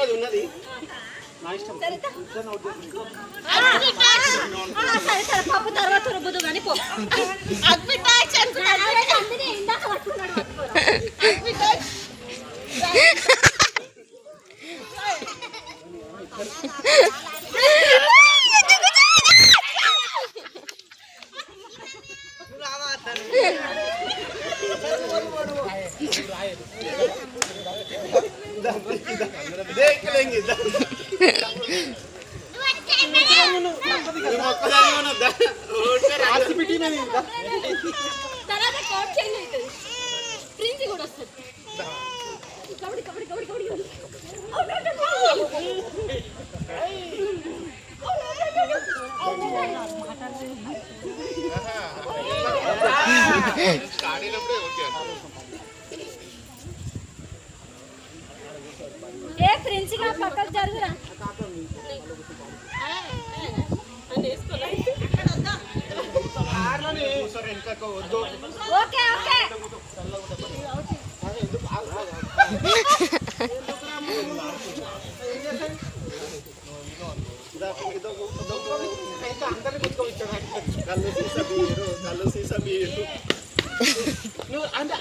ఇంకోది ఉన్నది నా ఇష్టం. పప్పు తర్వాత రుబ్బుదు కానీ పో. देख लेंगे తర్వాత కోట్ చేంజ్ అవుతుంది. ప్రిన్స్ కూడా వస్తుంది. కబడ్డీ కబడ్డీ కబడ్డీ కబడ్డీ ఏ ప్రిన్స్ గా పక్కకు జరుగురా. ఓకే ఓకే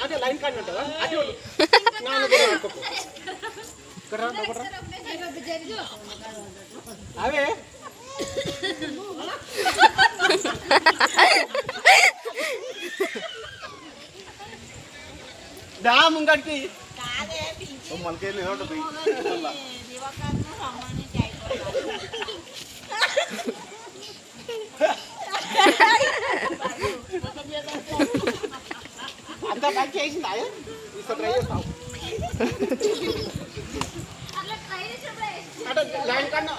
అదే లైన్ కార్డు ఉంటుందా అదే అవే దా ముంగడికి మనకి అంతా పని చేసిందా ట్రై చేస్తావు లైన్ కన్నా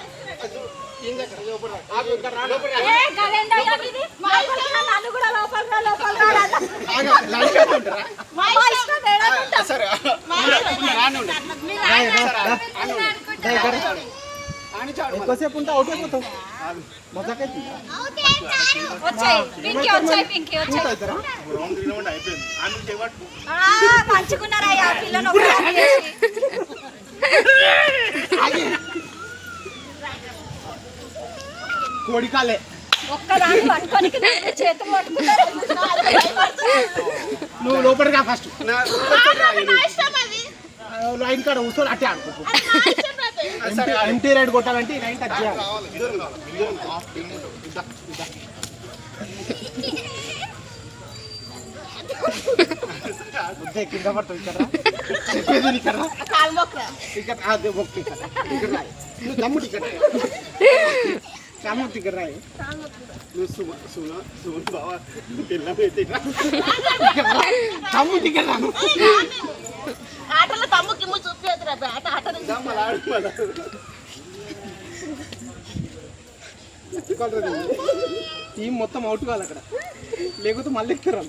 ఎక్కువసేపు ఉంటే అవుట్ అయిపోతావు. మంచుకున్నారా పిల్లలు కోడికాలే ఒక్కదాన్ని పట్టుకొని చేతులు పట్టుకున్నారు. నువ్వు లోపలికి ఫస్ట్ లైన్ కాడ కూర్చొని అట్టే ఆడుకో. ఎంటీ రైడ్ కొట్టాలంటే ఈ లైన్ టచ్ చేయాలి. కింద పడుతుంది ఇక్కడ చెప్పేది ఇక్కడ ఇక్కడ అదే మొక్కి ఇక్కడ రాయి. నువ్వు దమ్ము టికెట్ దమ్ము టికెట్ రాయి. నువ్వు సుమన్ బావా పిల్లమైతే దమ్ము టికెట్ రాను ఆటలో తమ్ముకి చూపేదిరా టీం మొత్తం అవుట్ కాదు అక్కడ, లేకపోతే మళ్ళీ ఎక్కుతారు.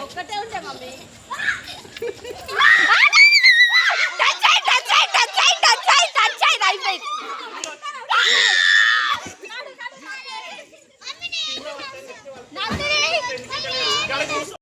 ఒక్కటే ఉంటే మమ్మీ